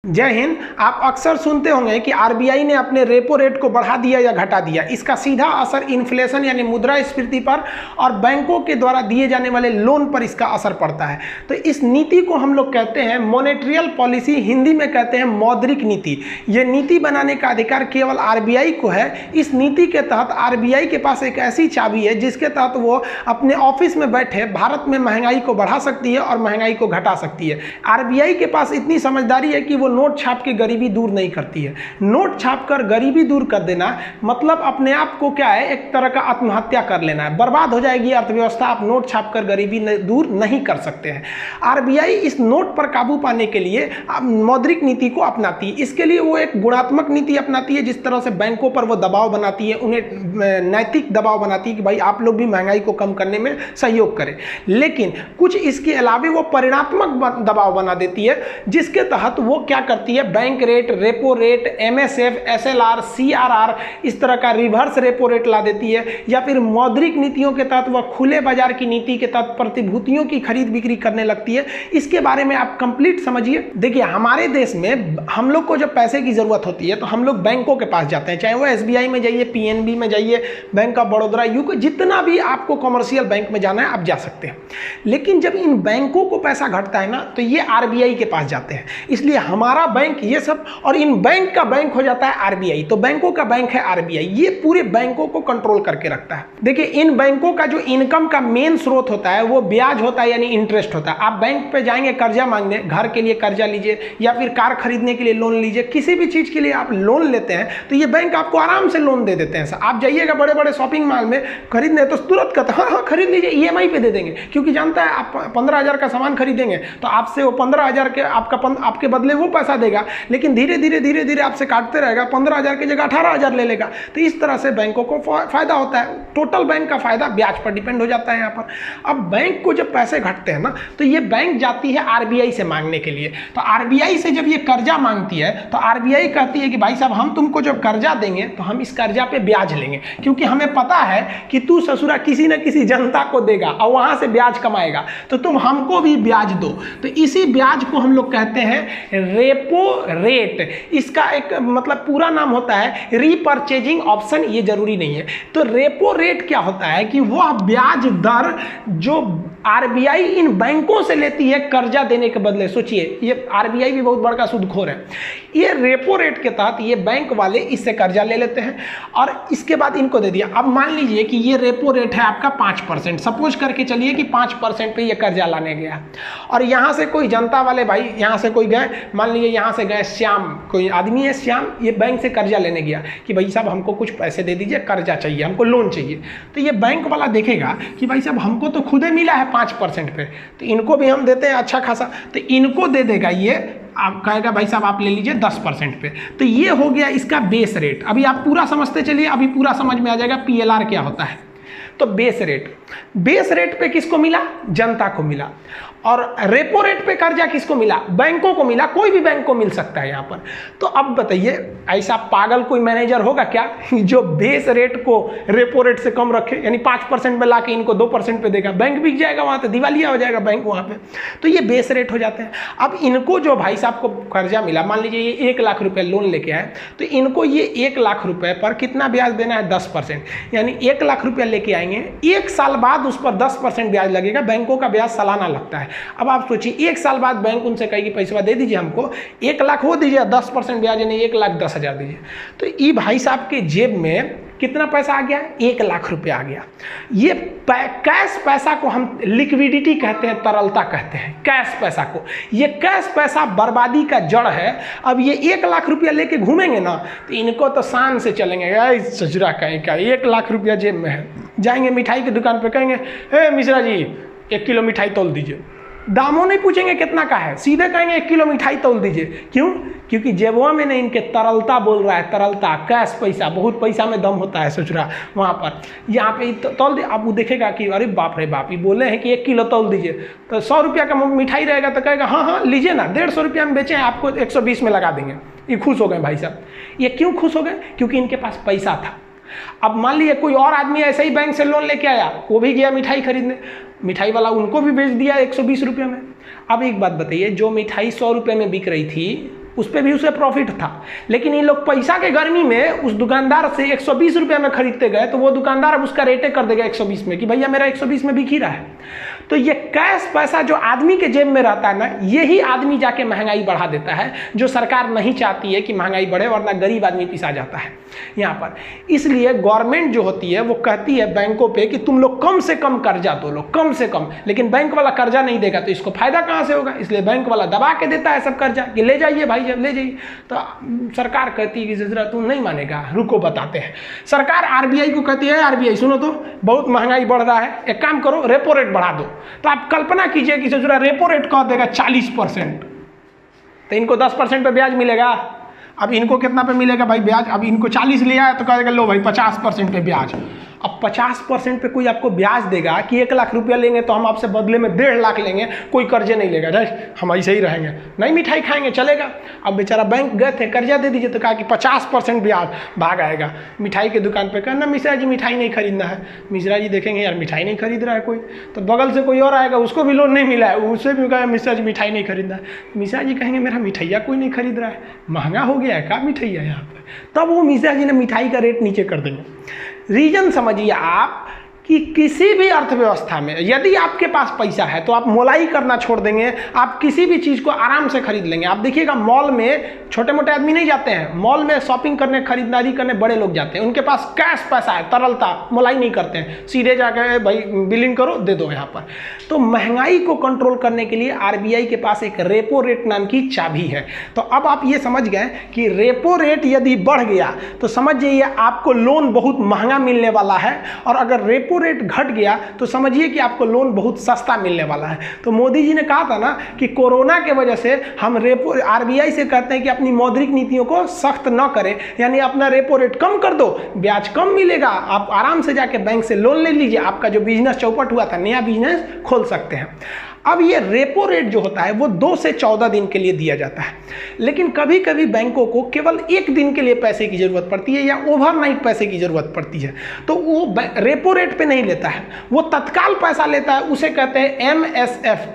जय हिंद। आप अक्सर सुनते होंगे कि आरबीआई ने अपने रेपो रेट को बढ़ा दिया या घटा दिया। इसका सीधा असर इन्फ्लेशन यानी मुद्रास्फीति पर और बैंकों के द्वारा दिए जाने वाले लोन पर इसका असर पड़ता है। तो इस नीति को हम लोग कहते हैं मॉनेटरियल पॉलिसी, हिंदी में कहते हैं मौद्रिक नीति। ये नीति बनाने का अधिकार केवल आरबीआई को है। इस नीति के तहत आरबीआई के पास एक ऐसी चाबी है जिसके तहत वो अपने ऑफिस में बैठे भारत में महंगाई को बढ़ा सकती है और महंगाई को घटा सकती है। आरबीआई के पास इतनी समझदारी है कि वो नोट छाप के गरीबी दूर नहीं करती है। नोट छाप कर गरीबी दूर कर देना मतलब अपने आप को क्या है, एक तरह का आत्महत्या कर लेना है। बर्बाद हो जाएगी अर्थव्यवस्था। आप नोट छाप कर गरीबी दूर नहीं कर सकते हैं। आरबीआई इस नोट पर काबू पाने के लिए मौद्रिक नीति को अपनाती है। इसके लिए वो एक गुणात्मक नीति अपनाती है, जिस तरह से बैंकों पर वो दबाव बनाती है, उन्हें नैतिक दबाव बनाती है कि भाई आप लोग भी महंगाई को कम करने में सहयोग करें। लेकिन कुछ इसके अलावा वो परिणात्मक दबाव बना देती है, जिसके तहत वो क्या करती है, bank rate, repo rate, MSF, SLR, CRR, इस तरह का रिवर्स रेपो रेट ला देती है। या फिर मौद्रिक नीतियों के तहत वह खुले बाजार की नीति के तहत प्रतिभूतियों की खरीद बिक्री करने लगती है। इसके बारे में आप कंप्लीट समझिए। देखिए, हमारे देश में हम लोग को जब पैसे की जरूरत होती है तो हम लोग बैंकों के पास जाते हैं, चाहे वो एसबीआई में जाइए, पीएनबी में जाइए, बैंक ऑफ बड़ौदा, यूको, जितना भी आपको कमर्शियल बैंक में जाना है आप जा सकते हैं। लेकिन जब इन बैंकों को पैसा घटता है ना, तो ये आरबीआई के पास जाते हैं। इसलिए हमारा बैंक, ये सब, और इन बैंक का बैंक हो जाता है आरबीआई। तो बैंकों का बैंक है आरबीआई। ये पूरे बैंकों को कंट्रोल करके रखता है। देखिए, इन बैंकों का जो इनकम का मेन स्रोत होता है वो ब्याज होता है, यानी इंटरेस्ट होता है। आप बैंक पे जाएंगे कर्जा मांगने, घर के लिए कर्जा लीजिए या फिर कार खरीदने के लिए लोन लीजिए, किसी भी चीज के लिए आप लोन लेते हैं तो ये बैंक आपको आराम से लोन दे देते हैं। आप जाइएगा बड़े बड़े शॉपिंग मॉल में खरीदने तो तुरंत कहते हैं हाँ खरीद लीजिए, ईएमआई पे दे देंगे, क्योंकि जानता है आप 15,000 का सामान खरीदेंगे तो आपसे वो 15,000 के आपके बदले वो पैसा देगा, लेकिन धीरे धीरे आपसे काटते रहेगा, 15,000 की जगह 18,000 ले लेगा। तो इस तरह से बैंकों को फायदा होता है। टोटल बैंक का फायदा ब्याज पर डिपेंड हो जाता है यहाँ पर। अब बैंक को जब पैसे घटते हैं ना, तो ये बैंक जाती है आरबीआई से मांगने के लिए। तो आरबीआई से जब ये कर्जा मांगती है तो आरबीआई कहती है कि भाई साहब, हम तुमको जब कर्जा देंगे तो हम इस कर्जा पे ब्याज लेंगे, क्योंकि हमें पता है कि तू ससुरा किसी न किसी जनता को देगा और वहां से ब्याज कमाएगा, तो तुम हमको भी ब्याज दो। तो इसी ब्याज को हम लोग कहते हैं रेपो रेट। इसका एक मतलब पूरा नाम होता है रीपर्चेजिंग ऑप्शन, ये जरूरी नहीं है। तो रेपो रेट क्या होता है कि वह ब्याज दर जो आरबीआई इन बैंकों से लेती है कर्जा देने के बदले। सोचिए, ये आरबीआई भी बहुत बड़ा सूदखोर है। ये रेपो रेट के तहत ये बैंक वाले इससे कर्जा ले लेते हैं और इसके बाद इनको दे दिया। अब मान लीजिए कि ये रेपो रेट है आपका 5%, सपोज करके चलिए कि 5% पे ये कर्जा लाने गया, और यहाँ से कोई जनता वाले भाई यहाँ से कोई गए, मान लीजिए यहाँ से गए श्याम, कोई आदमी है श्याम, ये बैंक से कर्जा लेने गया कि भाई साहब हमको कुछ पैसे दे दीजिए, कर्जा चाहिए, हमको लोन चाहिए। तो ये बैंक वाला देखेगा कि भाई साहब हमको तो खुदे मिला है 5% पे, तो इनको भी हम देते हैं अच्छा खासा, तो इनको दे देगा ये। आप कहेगा भाई साहब आप ले लीजिए 10% पे। तो ये हो गया इसका बेस रेट। अभी आप पूरा समझते चलिए, अभी पूरा समझ में आ जाएगा पीएलआर क्या होता है। तो बेस रेट पे किसको मिला? जनता को मिला। और रेपो रेट पे कर्जा किसको मिला? बैंकों को मिला। कोई भी बैंक को मिल सकता है यहाँ पर। तो अब बताइए, ऐसा पागल कोई मैनेजर होगा क्या जो बेस रेट को रेपो रेट से कम रखे, यानी 5% में ला के इनको 2% पे देगा? बैंक बिक जाएगा, वहाँ पे दिवालिया हो जाएगा बैंक वहाँ पे। तो ये बेस रेट हो जाते हैं। अब इनको जो भाई साहब को कर्जा मिला, मान लीजिए ये 1 लाख रुपये लोन लेके आए, तो इनको ये 1 लाख रुपये पर कितना ब्याज देना है? 10%, यानी 1 लाख रुपया लेके आएंगे, 1 साल बाद उस पर 10% ब्याज लगेगा। बैंकों का ब्याज सालाना लगता है। अब आप सोचिए, 1 साल बाद बैंक उनसे कहेगी पैसा दे दीजिए हमको, 1 लाख वो दीजिए, 10% ब्याज यानी 1,10,000 दीजिए। तो ये भाई साहब के जेब में कितना पैसा आ गया? 1 लाख रुपया आ गया। ये कैश पैसा को हम लिक्विडिटी कहते हैं, तरलता कहते हैं कैश पैसा को। ये कैश पैसा बर्बादी का जड़ है। अब ये 1 लाख रुपया लेके घूमेंगे ना, तो इनको तो शान से चलेंगे, सजरा कहीं का 1 लाख रुपया जेब में है। जाएंगे मिठाई की दुकान पे, कहेंगे हे मिश्रा जी 1 किलो मिठाई तोल दीजिए। दामों नहीं पूछेंगे कितना का है, सीधे कहेंगे 1 किलो मिठाई तोल दीजिए। क्यों? क्योंकि जेबवा में नहीं, इनके तरलता बोल रहा है, तरलता, कैश पैसा, बहुत पैसा में दम होता है सोच रहा वहाँ पर। यहाँ पे तोल दे, अब वो देखेगा कि अरे बाप रे बाप, ये बोले हैं कि 1 किलो तोल दीजिए, तो 100 रुपया का मिठाई रहेगा तो कहेगा हाँ हाँ लीजिए ना, 150 रुपया में बेचें, आपको 120 में लगा देंगे। ये खुश हो गए भाई साहब। ये क्यों खुश हो गए? क्योंकि इनके पास पैसा था। अब मान लीजिए कोई और आदमी ऐसे ही बैंक से लोन लेके आया, वो भी गया मिठाई खरीदने, मिठाई वाला उनको भी बेच दिया 120 रुपये में। अब एक बात बताइए, जो मिठाई 100 रुपये में बिक रही थी उस पर भी उसे प्रॉफिट था। लेकिन इन लोग पैसा के गर्मी में उस दुकानदार से 120 रुपये में खरीदते गए, तो वो दुकानदार अब उसका रेटे कर देगा 120 में कि भैया मेरा 120 में बिक ही रहा है। तो ये कैश पैसा जो आदमी के जेब में रहता है ना, यही आदमी जाके महंगाई बढ़ा देता है, जो सरकार नहीं चाहती है कि महंगाई बढ़े, वरना गरीब आदमी पिसा जाता है यहाँ पर। इसलिए गवर्नमेंट जो होती है वो कहती है बैंकों पे कि तुम लोग कम से कम कर्जा दो, लोग कम से कम, लेकिन बैंक वाला कर्जा नहीं देगा तो इसको फायदा कहाँ से होगा? इसलिए बैंक वाला दबा के देता है सब कर्जा कि ले जाइए भाई, जब ले जाइए। तो सरकार कहती है कि जरा तू नहीं मानेगा, रुको बताते हैं। सरकार आरबीआई को कहती है, आरबीआई सुनो तो बहुत महंगाई बढ़ रहा है, एक काम करो रेपो रेट बढ़ा दो। तो आप कल्पना कीजिए कि जरा रेपो रेट कह देगा 40%, तो इनको 10% पे ब्याज मिलेगा। अब इनको कितना पे मिलेगा भाई ब्याज? अब इनको 40 लिया है तो कहेगा लो भाई 50% पे ब्याज। अब 50% पे कोई आपको ब्याज देगा कि 1 लाख रुपया लेंगे तो हम आपसे बदले में 1.5 लाख लेंगे, कोई कर्जे नहीं लेगा, हम ऐसे ही रहेंगे, नहीं मिठाई खाएंगे चलेगा। अब बेचारा बैंक गए थे कर्जा दे दीजिए, तो कहा कि 50% ब्याज, भाग आएगा मिठाई की दुकान पे, कहना मिश्रा जी मिठाई नहीं खरीदना है। मिश्रा जी देखेंगे यार मिठाई नहीं खरीद रहा है कोई, तो बगल से कोई और आएगा, उसको भी लोन नहीं मिला है, उससे भी कहा मिश्रा जी मिठाई नहीं खरीदना है। मिश्रा जी कहेंगे मेरा मिठाइया कोई नहीं खरीद रहा है, महंगा हो गया है क्या मिठाइया यहाँ पर? तब वो मिश्रा जी ने मिठाई का रेट नीचे कर देंगे। रीजन समझिए आप कि किसी भी अर्थव्यवस्था में यदि आपके पास पैसा है तो आप मोलाई करना छोड़ देंगे, आप किसी भी चीज़ को आराम से खरीद लेंगे। आप देखिएगा मॉल में छोटे मोटे आदमी नहीं जाते हैं, मॉल में शॉपिंग करने खरीदारी करने बड़े लोग जाते हैं, उनके पास कैश पैसा है, तरलता, मोलाई नहीं करते हैं, सीधे जाकर भाई बिलिंग करो दे दो यहाँ पर। तो महंगाई को कंट्रोल करने के लिए आरबीआई के पास एक रेपो रेट नाम की चाबी है। तो अब आप ये समझ गए कि रेपो रेट यदि बढ़ गया तो समझ जाइए आपको लोन बहुत महंगा मिलने वाला है, और अगर रेपो रेट घट गया तो समझिए कि आपको लोन बहुत सस्ता मिलने वाला है। तो मोदी जी ने कहा था ना कि कोरोना के वजह से हम रेपो, आरबीआई से कहते हैं कि अपनी मौद्रिक नीतियों को सख्त न करें, यानी अपना रेपो रेट कम कर दो, ब्याज कम मिलेगा, आप आराम से जाके बैंक से लोन ले लीजिए, आपका जो बिजनेस चौपट हुआ था नया बिजनेस खोल सकते हैं। अब ये रेपो रेट जो होता है वो 2 से 14 दिन के लिए दिया जाता है, लेकिन कभी कभी बैंकों को केवल 1 दिन के लिए पैसे की जरूरत पड़ती है या ओवरनाइट पैसे की जरूरत पड़ती है, तो वो रेपो रेट पे नहीं लेता है, वो तत्काल पैसा लेता है, उसे कहते हैं MSF,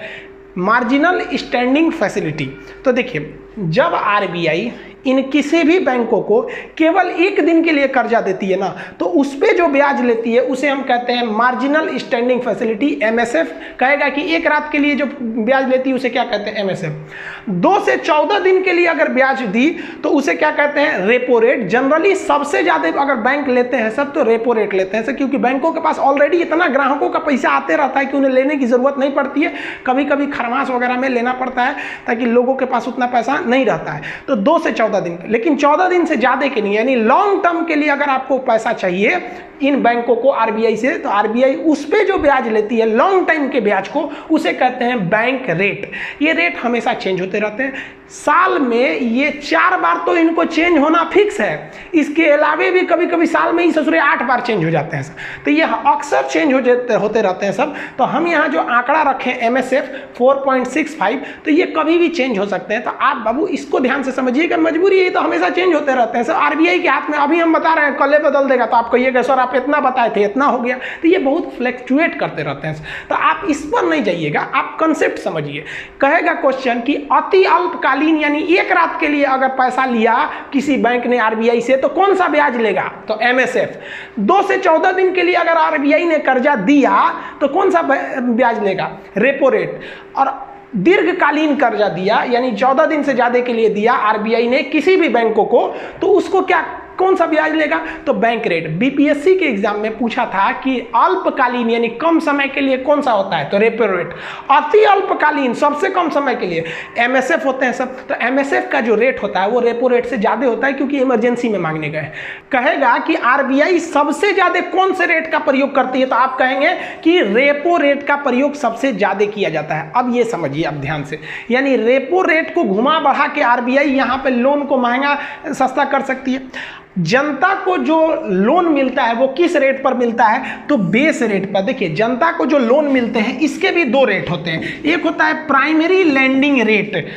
मार्जिनल स्टैंडिंग फैसिलिटी। तो देखिए जब आरबीआई इन किसी भी बैंकों को केवल 1 दिन के लिए कर्जा देती है ना, तो उस पर जो ब्याज लेती है उसे हम कहते हैं मार्जिनल स्टैंडिंग फैसिलिटी, MSF। कहेगा कि 1 रात के लिए जो ब्याज लेती है उसे क्या कहते हैं? MSF। 2 से 14 दिन के लिए अगर ब्याज दी तो उसे क्या कहते हैं? Repo rate. जनरली सबसे ज़्यादा अगर बैंक लेते हैं सब तो रेपो रेट लेते हैं, क्योंकि बैंकों के पास ऑलरेडी इतना ग्राहकों का पैसा आते रहता है कि उन्हें लेने की ज़रूरत नहीं पड़ती है, कभी कभी खरमास वगैरह में लेना पड़ता है ताकि लोगों के पास उतना पैसा नहीं रहता है। तो 2 से 14 दिन, लेकिन 14 दिन से ज्यादा के नहीं, यानी लॉन्ग टर्म के लिए अगर आपको पैसा चाहिए इन बैंकों को आरबीआई से, तो आरबीआई उस पे जो ब्याज लेती है लॉन्ग टाइम के ब्याज को उसे कहते हैं बैंक रेट। ये रेट हमेशा चेंज होते रहते हैं, साल में ये 4 बार तो इनको चेंज होना फिक्स है, इसके अलावे भी कभी कभी साल में ही ससुरे 8 बार चेंज हो जाते हैं। तो ये अक्सर चेंज होते रहते हैं सब। तो हम यहाँ जो आंकड़ा रखें MSF 4.65, तो ये कभी भी चेंज हो सकते हैं। तो आप बाबू इसको ध्यान से समझिएगा, मजबूरी है तो हमेशा चेंज होते रहते हैं सब, आरबीआई के हाथ में। अभी हम बता रहे हैं कल बदल देगा, तो आप कहिएगा सर आप इतना बताए थे इतना हो गया, तो ये बहुत फ्लैक्चुएट करते रहते हैं। तो आप इस पर नहीं जाइएगा, आप कंसेप्ट समझिए। कहेगा क्वेश्चन कि अति अल्पकालीन यानी 1 रात के लिए अगर पैसा लिया किसी बैंक ने आरबीआई से तो कौन सा ब्याज लेगा? तो MSF। 2 से 14 दिन के लिए अगर आरबीआई ने कर्जा दिया तो कौन सा ब्याज लेगा? Repo rate. और दीर्घकालीन कर्जा दिया यानी 14 दिन से ज्यादा के लिए दिया आरबीआई ने किसी भी बैंकों को, तो उसको क्या कौन सा ब्याज लेगा? तो बैंक रेट। बीपीएससी के एग्जाम में पूछा था कि अल्पकालीन यानी कम समय के लिए कौन सा होता है? तो रेपो रेट। अति अल्पकालीन सबसे कम समय के लिए MSF होते हैं सब। तो MSF का जो रेट होता है वो रेपो रेट से ज्यादा होता है क्योंकि इमरजेंसी में मांगने गए। कहेगा कि आरबीआई सबसे ज्यादा कौन से रेट का प्रयोग करती है? तो आप कहेंगे कि रेपो रेट का प्रयोग सबसे ज्यादा किया जाता है। अब ये समझिए आप ध्यान से, यानी रेपो रेट को घुमा बढ़ा के आरबीआई यहाँ पे लोन को महंगा सस्ता कर सकती है। जनता को जो लोन मिलता है वो किस रेट पर मिलता है? तो बेस रेट पर। देखिए जनता को जो लोन मिलते हैं इसके भी 2 रेट होते हैं, एक होता है primary landing rate,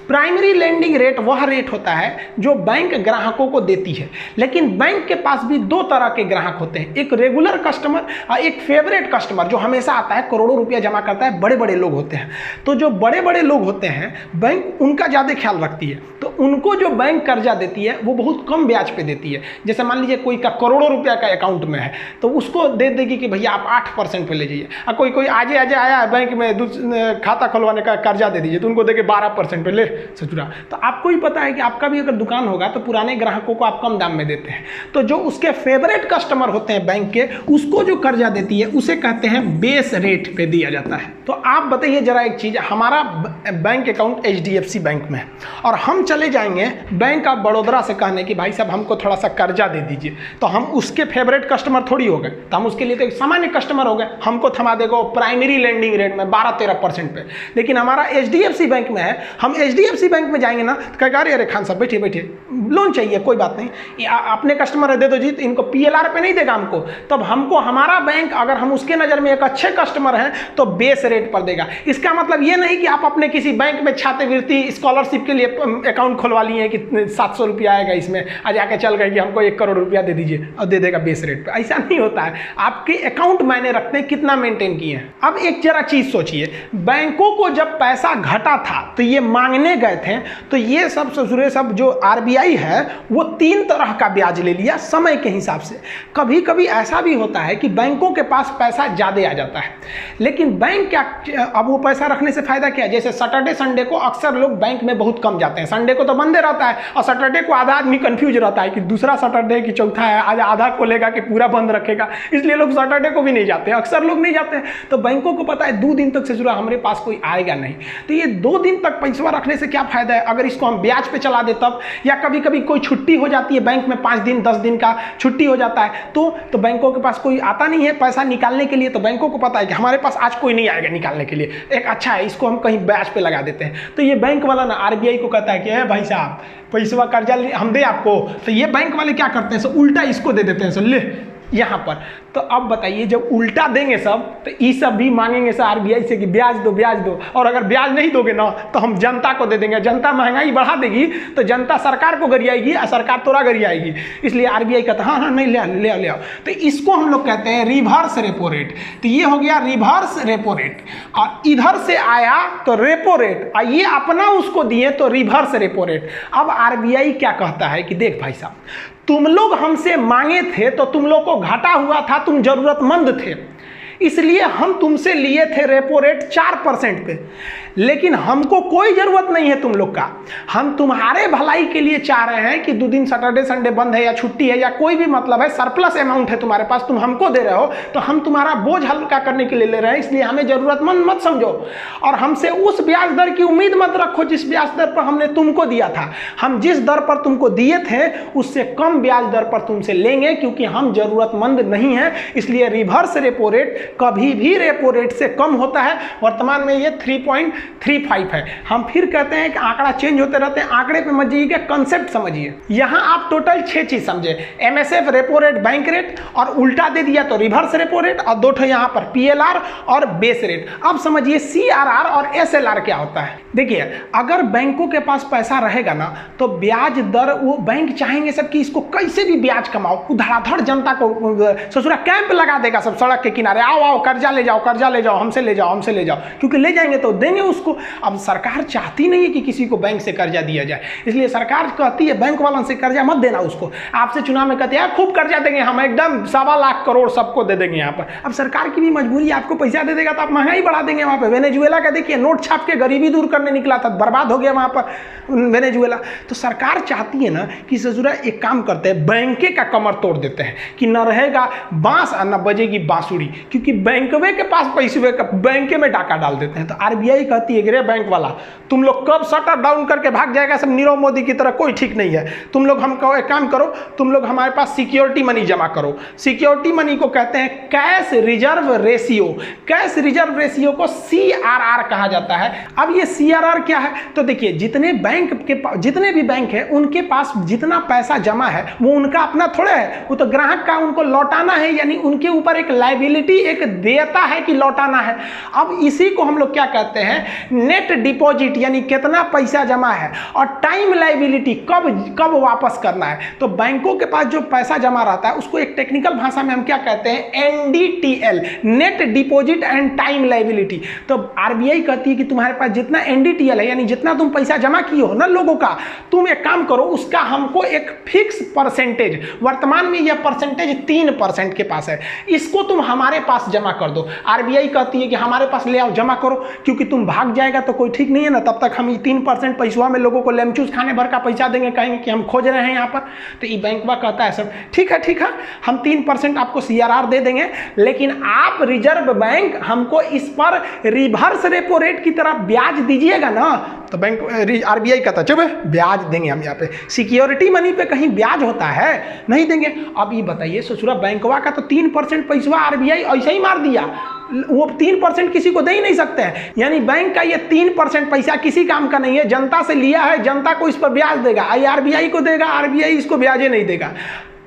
primary lending rate वह रेट होता है जो बैंक ग्राहकों को देती है, लेकिन बैंक के पास भी दो तरह के ग्राहक होते हैं, एक रेगुलर कस्टमर और एक फेवरेट कस्टमर जो हमेशा आता है, करोड़ों रुपया जमा करता है, बड़े बड़े लोग होते हैं। तो जो बड़े बड़े लोग होते हैं बैंक उनका ज़्यादा ख्याल रखती है, तो उनको जो बैंक कर्जा देती है वो बहुत कम ब्याज पे देती है। जैसे मान लीजिए कोई का करोड़ों रुपया का अकाउंट में है तो उसको दे देगी कि भैया आप 8% पे ले जाइए, और कोई आज आया है बैंक में खाता खुलवाने का कर्जा दे दीजिए तो उनको देके 12% पे ले सचुरा। तो आपको ही पता है कि आपका भी अगर दुकान होगा तो पुराने ग्राहकों को आप कम दाम में देते हैं, तो जो उसके फेवरेट कस्टमर होते हैं बैंक के, उसको जो कर्जा देती है उसे कहते हैं बेस रेट पे दिया जाता है। तो आप बताइए जरा एक चीज़, हमारा बैंक अकाउंट HDFC बैंक में है और हम चले जाएंगे बैंक ऑफ बड़ौदा से कहने कि भाई साहब हमको थोड़ा सा कर्जा दे दीजिए, तो हम उसके फेवरेट कस्टमर थोड़ी हो गए, तो हम उसके लिए तो एक सामान्य कस्टमर हो गए, हमको थमा देगा प्राइमरी लेंडिंग रेट में 12-13% पे। लेकिन हमारा HDFC बैंक में है, हम HDFC बैंक में जाएंगे ना तो कहेगा अरे खान साहब बैठिए बैठिए, लोन चाहिए कोई बात नहीं, अपने कस्टमर है दे दो जी, तो इनको PLR पे नहीं देगा हमको, तब हमको हमारा बैंक अगर हम उसके नज़र में एक अच्छे कस्टमर हैं तो बेस रेट पर देगा। इसका मतलब ये नहीं कि आप अपने किसी बैंक में छात्रवृत्ति स्कॉलरशिप के लिए अकाउंट खुलवा लिए कि 700 रुपया आएगा इसमें, आज आके चल गए कि हमको 1 करोड़ रुपया दे दीजिए और दे देगा बेस रेट पे, ऐसा नहीं होता है। आपके अकाउंट मायने रखते हैं कितना मेंटेन किए हैं। अब एक जरा चीज सोचिए, बैंकों को जब पैसा घटा था तो ये मांगने गए थे, तो ये सब ससुरे सब जो RBI है वो 3 तरह का ब्याज ले लिया समय के हिसाब से। कभी कभी ऐसा भी होता है कि बैंकों के पास पैसा ज्यादा आ जाता है, लेकिन बैंक क्या, अब वो पैसा रखने से फायदा क्या है, जैसे सैटरडे संडे को अक्सर लोग बैंक में बहुत कम जाते हैं, संडे को तो बंदे रहता है और सैटरडे को आधा आदमी कंफ्यूज रहता है कि दूसरा सैटरडे कि चौथा है, आज आधा खोलेगा कि पूरा बंद रखेगा, इसलिए लोग सैटरडे को भी नहीं जाते हैं, अक्सर लोग नहीं जाते हैं। तो बैंकों को पता है 2 दिन तक से जुड़ा हमारे पास कोई आएगा नहीं, तो ये 2 दिन तक पैसा रखने से क्या फायदा है अगर इसको हम ब्याज पे चला दे तब, या कभी कभी कोई छुट्टी हो जाती है बैंक में, 5 दिन 10 दिन का छुट्टी हो जाता है, तो बैंकों के पास कोई आता नहीं है पैसा निकालने के लिए, तो बैंकों को पता है कि हमारे पास आज कोई नहीं आएगा निकालने के लिए, एक अच्छा है इसको हम कहीं ब्याज पे लगा देते हैं। तो ये बैंक वाला ना RBI को कहता है कि भाई साहब पैसा कर्जा हम दे आपको, तो ये बैंक वाले क्या करते हैं, सो उल्टा इसको दे देते हैं, सो ले यहाँ पर। तो अब बताइए जब उल्टा देंगे सब तो ये सब भी मांगेंगे सर RBI से कि ब्याज दो, और अगर ब्याज नहीं दोगे ना तो हम जनता को दे देंगे, जनता महंगाई बढ़ा देगी तो जनता सरकार को गरियाएगी और सरकार तोरा गरियाएगी, इसलिए RBI कहता हाँ नहीं ले आओ। तो इसको हम लोग कहते हैं रिवर्स रेपो रेट। तो ये हो गया रिवर्स रेपो रेट, और इधर से आया तो रेपो रेट, और ये अपना उसको दिए तो रिवर्स रेपो रेट। अब RBI क्या कहता है कि देख भाई साहब तुम लोग हमसे मांगे थे तो तुम लोग को घाटा हुआ था, तुम जरूरतमंद थे, इसलिए हम तुमसे लिए थे रेपो रेट 4% पे, लेकिन हमको कोई ज़रूरत नहीं है तुम लोग का, हम तुम्हारे भलाई के लिए चाह रहे हैं कि 2 दिन सैटरडे संडे बंद है या छुट्टी है या कोई भी मतलब है, सरप्लस अमाउंट है तुम्हारे पास, तुम हमको दे रहे हो तो हम तुम्हारा बोझ हल्का करने के लिए ले रहे हैं, इसलिए हमें ज़रूरतमंद मत समझो और हमसे उस ब्याज दर की उम्मीद मत रखो जिस ब्याज दर पर हमने तुमको दिया था। हम जिस दर पर तुमको दिए थे उससे कम ब्याज दर पर तुमसे लेंगे, क्योंकि हम ज़रूरतमंद नहीं हैं, इसलिए रिवर्स रेपो रेट कभी भी रेपो रेट से कम होता है। वर्तमान में ये 3.35 है। हम फिर कहते हैं कि आंकड़ा चेंज होते रहते हैं, आंकड़े पे मत जाइए, कंसेप्ट समझिए। यहां आप टोटल 6 चीज समझे, MSF repo rate bank rate, और उल्टा दे दिया तो रिवर्स रेपो रेट, और 2 ठो यहां पर PLR और बेस रेट। अब समझिए CRR और SLR क्या होता है। देखिए अगर बैंकों के पास पैसा रहेगा ना तो ब्याज दर, वो बैंक चाहेंगे सब कि इसको कैसे भी ब्याज कमाओ, धड़ाधड़ जनता को ससुरा कैंप लगा देगा सब सड़क के किनारे, आओ कर्जा ले जाओ, हमसे ले जाओ, क्योंकि ले जाएंगे तो देंगे उसको। अब सरकार चाहती नहीं है कि किसी को बैंक से कर्जा दिया जाए, इसलिए सरकार कहती है बैंक वालों से कर्जा मत देना उसको। आपसे चुनाव में कहते हैं खूब कर्जा देंगे हम, एकदम 1.25 लाख करोड़ सबको दे देंगे यहाँ पर। अब सरकार की भी मजबूरी, आपको पैसा दे देगा तो आप महंगाई बढ़ा देंगे वहाँ पर। वेनेजुएला का देखिए नोट छाप के गरीबी दूर करने निकला था, बर्बाद हो गया वहाँ पर वेनेजुएला। तो सरकार चाहती है ना कि ससुरा एक काम करते हैं, बैंके का कमर तोड़ देते हैं कि न रहेगा बांस और न बजेगी बांसुरी, क्योंकि बैंकवे के पास पैसे का बैंके में डाका डाल देते हैं। तो RBI कहती है रे बैंक वाला, तुम लोग कब शटर डाउन करके भाग जाएगा सब नीरव मोदी की तरह, कोई ठीक नहीं है। तुम लोग हमको एक काम करो, तुम लोग हमारे पास सिक्योरिटी मनी जमा करो। सिक्योरिटी मनी को कहते हैं cash reserve ratio. Cash reserve ratio को CRR कहा जाता है। अब ये CRR क्या है, तो देखिए जितने भी बैंक है उनके पास जितना पैसा जमा है वो उनका अपना थोड़ा है, वो तो ग्राहक का, उनको लौटाना है, यानी उनके ऊपर एक लायबिलिटी, एक देयता है कि लौटाना है। अब इसी को हम लोग क्या कहते हैं, नेट डिपॉजिट, यानी कितना पैसा जमा है, और टाइम लायबिलिटी, कब वापस करना है। तो बैंकों के पास जो पैसा जमा रहता है उसको एक टेक्निकल भाषा में हम क्या कहते हैं, NDTL, net deposit and time liability. तो आरबीआई कहती है कि तुम्हारे पास जितना NDTL है, यानी जितना तुम पैसा जमा किए हो ना लोगों का, तुम एक काम करो, उसका हमको एक फिक्स परसेंटेज, वर्तमान में यह परसेंटेज 3% के पास है, इसको तुम हमारे पास जमा कर दो। आरबीआई कहती है कि हमारे पास ले आओ, जमा करो, क्योंकि तुम भाग जाएगा तो कोई ठीक नहीं है ना, तब तक हम 3% पैसा में लोगों को लेमचूस खाने भर का पैसा देंगे, कहेंगे कि हम खोज रहे हैं यहाँ पर। तो ये बैंकवा कहता है सब ठीक है, हम 3% आपको CRR दे देंगे, लेकिन आप रिजर्व बैंक हमको इस पर रिवर्स रेपो रेट की तरह ब्याज दीजिएगा ना। तो बैंक आरबीआई कहता है चुप, ब्याज देंगे हम यहाँ पे, सिक्योरिटी मनी पे कहीं ब्याज होता है, नहीं देंगे। अब ये बताइए ससुरा, बैंकवा का तो 3% पैसा आरबीआई ऐसे ही मार दिया, वो 3% किसी को दे ही नहीं सकते हैं, यानी बैंक का ये 3% पैसा किसी काम का नहीं है, जनता से लिया है, जनता को इस पर ब्याज देगा, आरबीआई को देगा, आरबीआई इसको ब्याज नहीं देगा।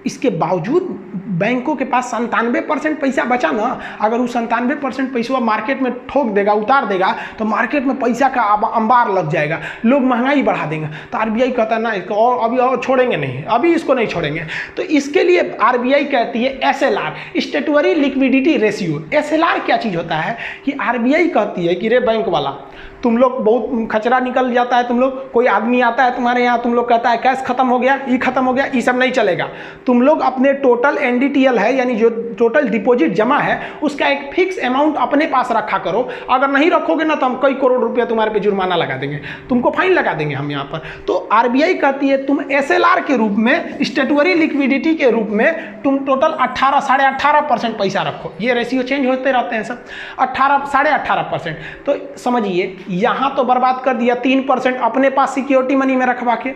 इसके बावजूद बैंकों के पास 97% पैसा बचा ना, अगर वो 97% पैसा मार्केट में ठोक देगा, उतार देगा, तो मार्केट में पैसा का अंबार लग जाएगा, लोग महंगाई बढ़ा देंगे। तो आरबीआई कहता है ना इसको और अभी और छोड़ेंगे नहीं, अभी इसको नहीं छोड़ेंगे। तो इसके लिए आरबीआई कहती है SLR, स्टेटुअरी लिक्विडिटी रेशियो। SLR क्या चीज़ होता है कि आरबीआई कहती है कि रे बैंक वाला, तुम लोग बहुत खचरा निकल जाता है, तुम लोग कोई आदमी आता है तुम्हारे यहाँ, तुम लोग कहता है कैश खत्म हो गया, ये खत्म हो गया, ये सब नहीं चलेगा। तुम लोग अपने टोटल NDTL है, यानी जो टोटल डिपॉजिट जमा है, उसका एक फिक्स अमाउंट अपने पास रखा करो, अगर नहीं रखोगे ना तो हम कई करोड़ रुपया तुम्हारे पे जुर्माना लगा देंगे, तुमको फाइन लगा देंगे हम यहाँ पर। तो आरबीआई कहती है तुम SLR के रूप में, स्टेटुअरी लिक्विडिटी के रूप में तुम टोटल 18-18.5% पैसा रखो। ये रेशियो चेंज होते रहते हैं सब, 18-18.5%। तो समझिए यहाँ तो बर्बाद कर दिया, 3% अपने पास सिक्योरिटी मनी में रखवा के,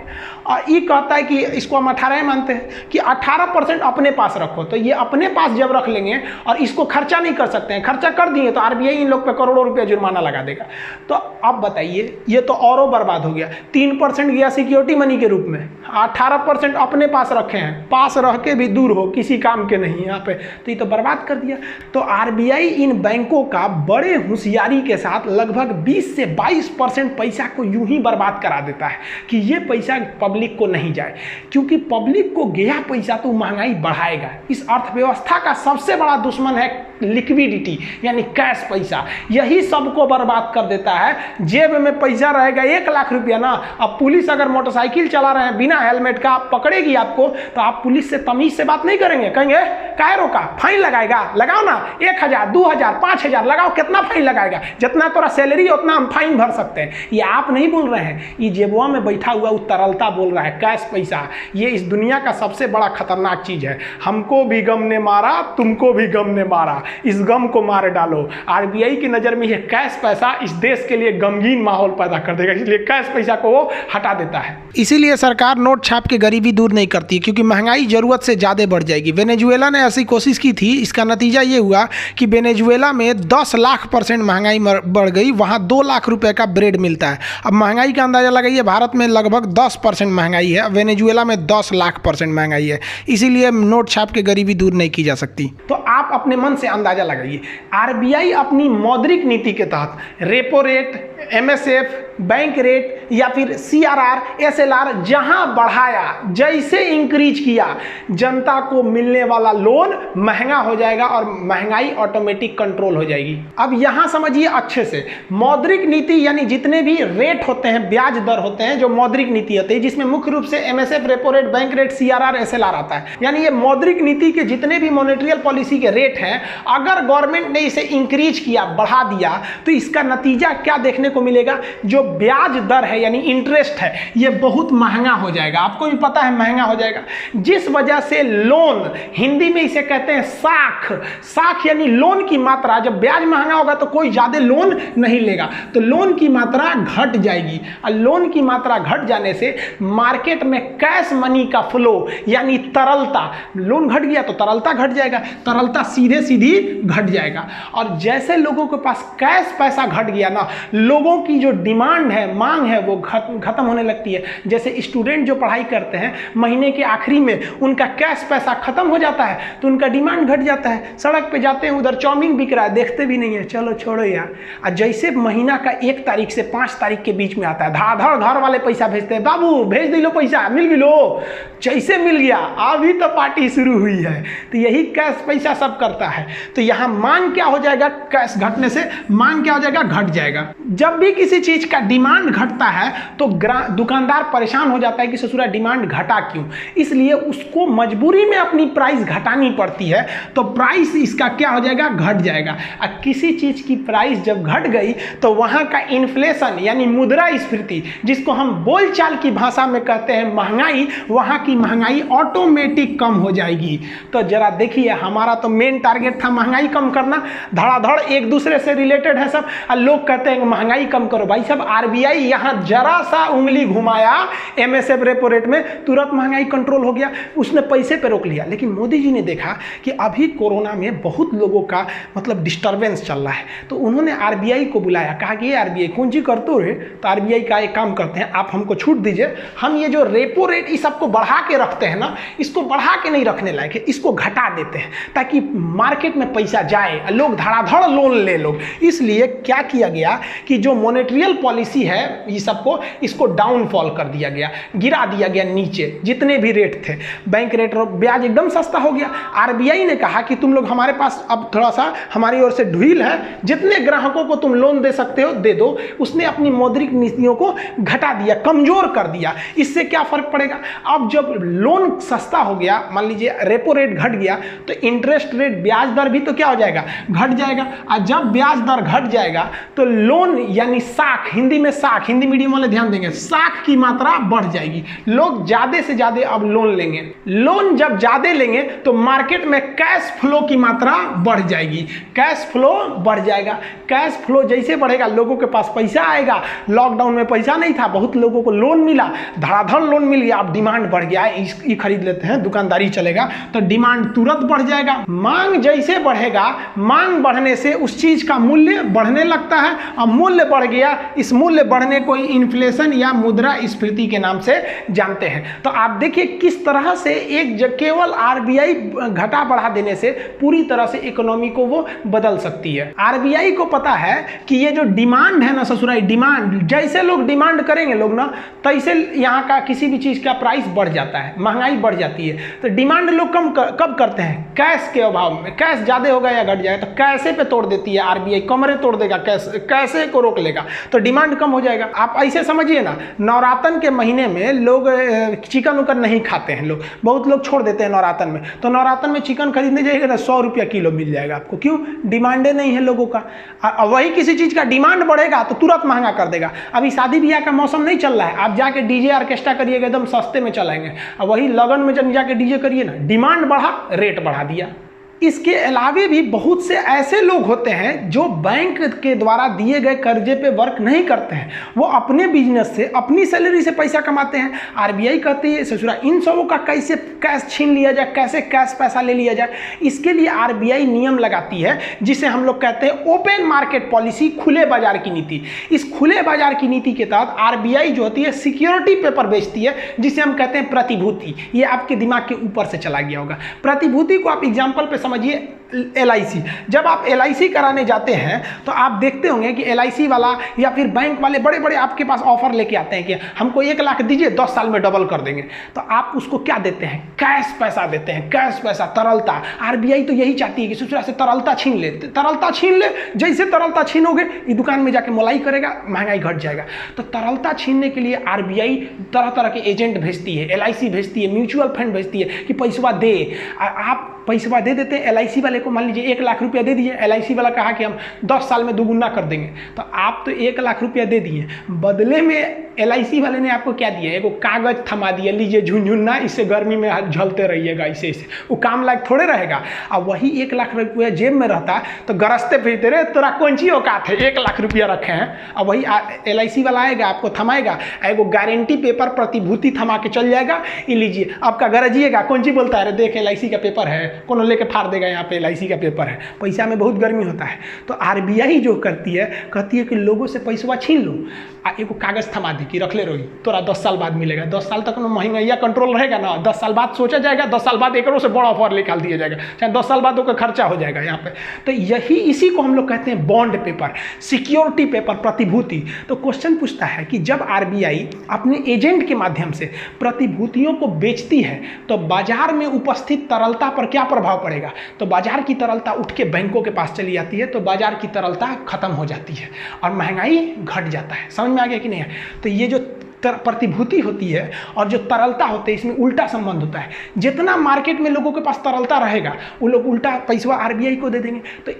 और ये कहता है कि इसको हम 18 मानते हैं कि 18% अपने पास रखो। तो ये अपने पास जब रख लेंगे और इसको खर्चा नहीं कर सकते हैं, खर्चा कर दिए तो आरबीआई इन लोग पे करोड़ों रुपया जुर्माना लगा देगा। तो अब बताइए, ये तो औरों बर्बाद हो गया। 3% गया सिक्योरिटी मनी के रूप में, 18% अपने पास रखे हैं, पास रह के भी दूर हो, किसी काम के नहीं यहाँ पे, तो ये तो बर्बाद कर दिया। तो आरबीआई इन बैंकों का बड़े होशियारी के साथ लगभग 20 से 22% पैसा को यूं ही बर्बाद करा देता है कि ये पैसा पब्लिक को नहीं जाए, क्योंकि पब्लिक को गया पैसा तो महंगाई बढ़ाएगा। इस अर्थव्यवस्था का सबसे बड़ा दुश्मन है लिक्विडिटी, यानी कैश पैसा, यही सबको बर्बाद कर देता है। जेब में पैसा रहेगा 1 लाख रुपया ना, अब पुलिस अगर मोटरसाइकिल चला रहे हैं बिना हेलमेट का पकड़ेगी आपको, तो आप पुलिस से तमीज से बात नहीं करेंगे, कहेंगे काहे रोका, फाइन लगाएगा, लगाओ ना, 1000, 2000, 5000 लगाओ, कितना फाइन लगाएगा, जितना तोरा सैलरी उतना हम फाइन भर सकते हैं। ये आप नहीं बोल रहे हैं, ये जेबुआ में बैठा हुआ तरलता बोल रहा है, कैश पैसा। ये इस दुनिया का सबसे बड़ा खतरनाक चीज है। हमको भी गम ने मारा, तुमको भी गम ने मारा, इस गम को मार डालो। आरबीआई की नजर में ये कैश पैसा इस देश के लिए गमगीन माहौल पैदा कर देगा, इसलिए कैश पैसा को वो हटा देता है। इसीलिए सरकार नोट छाप के गरीबी दूर नहीं करती, क्योंकि महंगाई जरूरत से ज्यादा बढ़ जाएगी। वेनेजुएला ने ऐसी कोशिश की थी, इसका नतीजा ये हुआ कि वेनेजुएला में 10 लाख% महंगाई बढ़ गई, वहाँ 2 लाख रुपए का ब्रेड मिलता है। अब महंगाई का अंदाजा लगाइए, भारत में लगभग 10% महंगाई है, वेनेजुएला में 10 लाख% महंगाई है। इसीलिए नोट छाप के गरीबी दूर नहीं की जा सकती। तो आप अपने मन से अंदाजा लगाइए, आरबीआई अपनी मौद्रिक नीति के तहत repo rate, MSF, bank rate या फिर CRR, SLR जहां बढ़ाया, जैसे इंक्रीज किया, जनता को मिलने वाला लोन महंगा हो जाएगा और महंगाई ऑटोमेटिक कंट्रोल हो जाएगी। अब यहां समझिए अच्छे से, मौद्रिक नीति यानी जितने भी रेट होते हैं, ब्याज दर होते हैं, जो मौद्रिक नीति होती है, जिसमें मुख्य रूप से MSF, repo rate, bank rate, CRR, SLR आता है। यानी ये मौद्रिक नीति के जितने भी मॉनेटरी पॉलिसी के रेट हैं, अगर गवर्नमेंट ने इसे इंक्रीज किया, बढ़ा दिया, तो इसका नतीजा क्या देखने को मिलेगा, जो ब्याज दर है यानी इंटरेस्ट है, ये बहुत महंगा हो जाएगा। आपको भी पता है महंगा हो जाएगा, जिस वजह से लोन, हिंदी में इसे कहते हैं साख, साख यानी लोन की मात्रा, जब ब्याज महंगा होगा तो कोई ज्यादा लोन नहीं लेगा, तो तो लोन की मात्रा घट जाएगी, और लोन की मात्रा घट जाने से मार्केट में कैश मनी का फ्लो यानी तरलता, लोन घट गया तो तरलता घट जाएगा, तरलता सीधे सीधी घट जाएगा। और जैसे लोगों के पास कैश पैसा घट गया ना, लोगों की जो डिमांड है, मांग है, वो खत्म होने लगती है। जैसे स्टूडेंट जो पढ़ाई करते हैं, महीने के आखिरी में उनका कैश पैसा खत्म हो जाता है तो उनका डिमांड घट जाता है। सड़क पे जाते हैं, उधर चाउमीन बिक रहा है, देखते भी नहीं है, चलो छोड़ो यार। और जैसे महीना का 1 तारीख से 5 तारीख के बीच में आता है, धाधड़ घर वाले पैसा भेजते हैं, बाबू भेज दिलो पैसा, मिल भी लो। जैसे मिल गया, अभी तो पार्टी शुरू हुई है। तो यही कैश पैसा सब करता है। तो यहाँ मांग क्या हो जाएगा, कैश घटने से मांग क्या हो जाएगा, घट जाएगा। जब भी किसी चीज का डिमांड घटता है तो दुकानदार परेशान हो जाता है कि ससुरा डिमांड घटा क्यों, इसलिए उसको मजबूरी में अपनी प्राइस घटानी पड़ती है। तो प्राइस इसका क्या हो जाएगा, घट जाएगा। और किसी चीज की प्राइस जब घट गई तो वहां का इन्फ्लेशन यानी मुद्रास्फीति, जिसको हम बोलचाल की भाषा में कहते हैं महंगाई, वहां की महंगाई ऑटोमेटिक कम हो जाएगी। तो जरा देखिए, हमारा तो मेन टारगेट था महंगाई कम करना, धड़ाधड़ एक दूसरे से रिलेटेड है सब, और लोग कहते हैं महंगाई कम करो। भाई साहब, आरबीआई यहां जरा सा उंगली घुमाया एमएसएफ रेपो रेट में, तुरंत महंगाई कंट्रोल हो गया, उसने पैसे पे रोक लिया। लेकिन मोदी जी ने देखा कि अभी कोरोना में बहुत लोगों का मतलब डिस्टर्बेंस चल रहा है, तो उन्होंने आरबीआई को बुलाया, कहा कि ये आरबीआई कौन जी करते हो रे, तो आरबीआई का एक काम करते हैं, आप हमको छूट दीजिए, हम ये जो रेपो रेट इस सबको बढ़ा के रखते हैं ना, इसको बढ़ा के नहीं रखने लायक है, इसको घटा देते हैं ताकि मार्केट में पैसा जाए, लोग धड़ाधड़ लोन ले लो। इसलिए क्या किया गया कि जो मॉनेटरियल पॉलिसी है ये सबको, इसको डाउनफॉल कर दिया गया, गिरा दिया गया नीचे, जितने भी रेट थे, बैंक रेट और ब्याज एकदम सस्ता हो गया। आरबीआई ने कहा कि तुम लोग हमारे पास अब थोड़ा सा हमारी ओर से ढील है, जितने ग्राहकों को तुम लोन दे सकते हो दे दो। उसने अपनी मौद्रिक नीतियों को घटा दिया, कमजोर कर दिया। इससे क्या फर्क पड़ेगा, अब जब लोन सस्ता हो गया, मान लीजिए रेपो रेट घट गया, तो इंटरेस्ट रेट ब्याज दर भी तो क्या हो जाएगा, घट जाएगा। और जब ब्याज दर घट जाएगा तो लोन यानी साख, हिंदी में साख, हिंदी मीडियम वाले ध्यान देंगे, साख की मात्रा बढ़ जाएगी, लोग ज्यादा से ज्यादा अब लोन लेंगे। लोन जब ज्यादा लेंगे तो मार्केट में कैश फ्लो की मात्रा बढ़ जाएगी, कैश फ्लो बढ़ जाएगा। कैश फ्लो जैसे बढ़ेगा, लोगों के पास पैसा आएगा। लॉकडाउन में पैसा नहीं था, बहुत लोगों को लोन मिला, धड़ाधड़ लोन मिल गया, अब डिमांड बढ़ गया, ये खरीद लेते हैं, दुकानदारी चलेगा, तो डिमांड तुरंत बढ़ जाएगा। मांग जैसे बढ़ेगा, मांग बढ़ने से उस चीज का मूल्य बढ़ने लगता है, और मूल्य बढ़ गया, इस मूल्य बढ़ने को इन्फ्लेशन या मुद्रास्फीति के नाम से जानते हैं। तो आप देखिए किस तरह से केवल आरबीआई घटा बढ़ा देने से पूरी तरह से इकोनॉमी को वो बदल सकती है। आरबीआई को पता है कि ये जो डिमांड है ना ससुराई, डिमांड जैसे लोग डिमांड करेंगे लोग ना, तैसे यहाँ का किसी भी चीज का प्राइस बढ़ जाता है, महंगाई बढ़ जाती है। तो डिमांड लोग कब करते हैं, कैश के अभाव में। कैश ज्यादा होगा या घट जाएगा तो कैसे पे तोड़ देती है आरबीआई, कमरे तोड़ देगा, कैसे को रोक लेगा, तो डिमांड कम हो जाएगा। आप ऐसे समझिए ना, नवरातन के महीने में लोग चिकन उकन नहीं खाते हैं, लोग बहुत लोग छोड़ देते हैं नवरातन में, तो नवरातन में चिकन खरीदने जाइएगा ना 100 रुपया किलो मिल जाएगा आपको। क्यों, डिमांडे नहीं है लोगों का। वही किसी चीज का डिमांड बढ़ेगा तो तुरंत महंगा कर देगा। अभी शादी ब्याह का मौसम नहीं चल रहा है, आप जाके डीजे ऑर्केस्ट्रा करिएगा, एकदम सस्ते में चलाएंगे। वही लगन में जब जाके डीजे करिए ना, डिमांड बढ़ा, रेट बढ़ा दिया। इसके अलावे भी बहुत से ऐसे लोग होते हैं जो बैंक के द्वारा दिए गए कर्जे पे वर्क नहीं करते हैं, वो अपने बिजनेस से, अपनी सैलरी से पैसा कमाते हैं। आरबीआई कहती है ससुरा इन सबों का कैसे कैश छीन लिया जाए, कैसे कैश पैसा ले लिया जाए। इसके लिए आरबीआई नियम लगाती है जिसे हम लोग कहते हैं ओपन मार्केट पॉलिसी, खुले बाजार की नीति। इस खुले बाजार की नीति के तहत आरबीआई जो होती है सिक्योरिटी पेपर बेचती है, जिसे हम कहते हैं प्रतिभूति। ये आपके दिमाग के ऊपर से चला गया होगा। प्रतिभूति को आप एग्जाम्पल पे समझिए, एलआईसी। जब आप एलआईसी कराने जाते हैं तो आप देखते होंगे कि एलआईसी वाला या फिर बैंक वाले बड़े बड़े आपके पास ऑफर लेके आते हैं कि हमको 1 लाख दीजिए, 10 साल में डबल कर देंगे। तो आप उसको क्या देते हैं, कैश पैसा देते हैं, कैश पैसा, तरलता। आरबीआई तो यही चाहती है कि दूसरा से तरलता छीन ले, तरलता छीन ले। जैसे तरलता छीनोगे, ये दुकान में जाके मलाई करेगा, महंगाई घट जाएगा। तो तरलता छीनने के लिए आरबीआई तरह तरह के एजेंट भेजती है, एलआईसी भेजती है, म्यूचुअल फंड भेजती है कि पैसा दे। आप पैसा दे देते हैं एलआईसी वाले को, मान लीजिए 1 लाख रुपया दे दिए, एलआईसी वाला कहा कि हम 10 साल में 2 गुना कर देंगे, तो आप तो 1 लाख रुपया दे दिए, बदले में LIC वाले ने आपको क्या दिया, एगो कागज थमा दिया, लीजिए झुनझुना, इससे गर्मी में झलते रहिएगा, इसे वो काम लायक थोड़े रहेगा। अब वही 1 लाख रुपया जेब में रहता तो गरजते फिरते रहे, तोरा कौन सी औकात है 1 लाख रुपया रखे हैं। अब वही LIC वाला आएगा, आपको थमाएगा, एगो गारंटी पेपर प्रतिभूति थमा के चल जाएगा, ये लीजिए आपका गरजिएगा, कौन सी बोलता है, देख LIC का पेपर है, कौन लेके फाड़ देगा, यहाँ पे LIC का पेपर है। पैसा में बहुत गर्मी होता है, तो RBI जो करती है, कहती है कि लोगों से पैसा छीन लो, एगो कागज थमा दी कि रख ले रोई, तोरा 10 साल बाद मिलेगा। 10 साल तक महंगाई कंट्रोल रहेगा ना, 10 साल बाद सोचा जाएगा, 10 साल बाद एकरों से बड़ा ऑफर निकाल दिया जाएगा, चाहे 10 साल बाद उसका खर्चा हो जाएगा यहाँ पे। तो यही इसी को हम लोग कहते हैं बॉन्ड पेपर, सिक्योरिटी पेपर, प्रतिभूति। तो क्वेश्चन पूछता है कि जब RBI अपने एजेंट के माध्यम से प्रतिभूतियों को बेचती है तो बाजार में उपस्थित तरलता पर क्या प्रभाव पड़ेगा। तो बाजार की तरलता उठ के बैंकों के पास चली जाती है, तो बाजार की तरलता खत्म हो जाती है और महंगाई घट जाता है। समझ में आ गया कि नहीं है। तो ये जो प्रतिभूति होती है और जो तरलता होती है, इसमें उल्टा संबंध होता है। जितना मार्केट में लोगों के पास तरलता रहेगा, वो लोग उल्टा पैसा RBI को दे देंगे। तो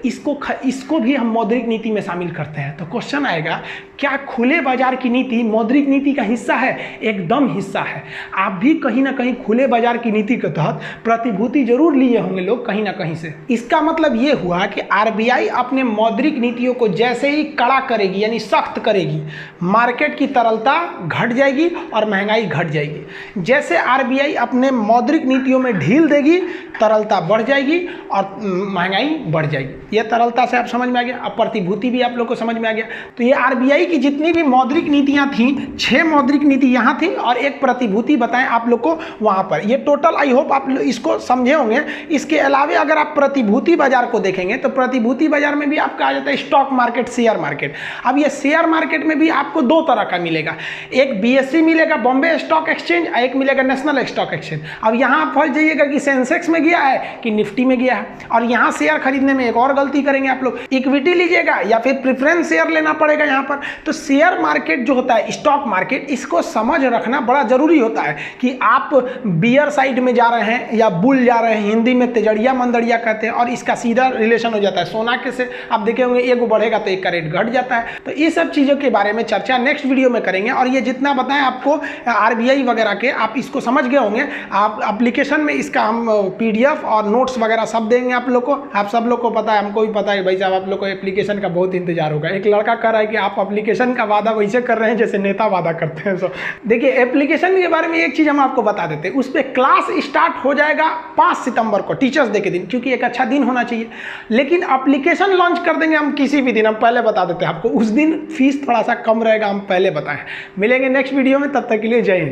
इसको भी हम मौद्रिक नीति में शामिल करते हैं। तो क्वेश्चन आएगा, क्या खुले बाजार की नीति मौद्रिक नीति का हिस्सा है? एकदम हिस्सा है। आप भी कहीं ना कहीं खुले बाजार की नीति के तहत प्रतिभूति जरूर लिए होंगे लोग कहीं ना कहीं से। इसका मतलब ये हुआ कि RBI अपने मौद्रिक नीतियों को जैसे ही कड़ा करेगी, यानी सख्त करेगी, मार्केट की तरलता घट जाएगी और महंगाई घट जाएगी। जैसे RBI अपने मौद्रिक नीतियों में ढील देगी, तरलता बढ़ जाएगी और महंगाई बढ़ जाएगी। यह तरलता से आप समझ में आ गया। अब प्रतिभूति भी आप लोग को समझ में आ गया। तो ये RBI की जितनी भी मौद्रिक नीतियां थी, 6 मौद्रिक नीति यहाँ थी और एक प्रतिभूति बताएं आप लोग को वहाँ पर। ये टोटल आई होप आप लोग इसको समझे होंगे। इसके अलावा अगर आप प्रतिभूति बाजार को देखेंगे तो प्रतिभूति बाजार में भी आपका आ जाता है स्टॉक मार्केट, शेयर मार्केट। अब ये शेयर मार्केट में भी आपको 2 तरह का मिलेगा, एक BSE मिलेगा, बॉम्बे स्टॉक एक्सचेंज, एक मिलेगा नेशनल स्टॉक एक्सचेंज। अब यहाँ आप फंस जाइएगा कि सेंसेक्स में गया है कि निफ्टी में गया है। और यहाँ शेयर खरीदने में एक और गलती करेंगे आप लोग, इक्विटी लीजिएगा या फिर प्रेफरेंस शेयर लेना पड़ेगा यहाँ पर। तो शेयर मार्केट जो होता है, स्टॉक मार्केट, इसको समझ रखना बड़ा जरूरी होता है कि आप बियर साइड में जा रहे हैं या बुल जा रहे हैं। हिंदी में तेजड़िया मंदड़िया कहते हैं और इसका सीधा रिलेशन हो जाता है सोना के से। आप देखे होंगे एक बढ़ेगा तो एक का रेट घट जाता है। तो ये सब चीज़ों के बारे में चर्चा नेक्स्ट वीडियो में करेंगे। और ये जितना बताएं आपको RBI वगैरह के, आप इसको समझ गए होंगे। आप एप्लीकेशन में इसका हम PDF और नोट्स वगैरह सब देंगे आप लोग को। आप सब लोग को पता है, हमको भी पता है भाई साहब, आप लोग को एप्लीकेशन का बहुत इंतजार होगा। एक लड़का कह रहा है कि आप एप्लीकेशन का वादा वैसे कर रहे हैं जैसे नेता वादा करते हैं। सो देखिए, एप्लीकेशन के बारे में एक चीज़ हम आपको बता देते हैं, उस पर क्लास स्टार्ट हो जाएगा 5 सितंबर को, टीचर्स डे के दिन, क्योंकि एक अच्छा दिन होना चाहिए। लेकिन एप्लीकेशन लॉन्च कर देंगे हम किसी भी दिन, हम पहले बता देते हैं आपको। उस दिन फीस थोड़ा सा कम रहेगा, हम पहले बताएं। मिलेंगे नेक्स्ट वीडियो में, तब तक के लिए जय हिंद।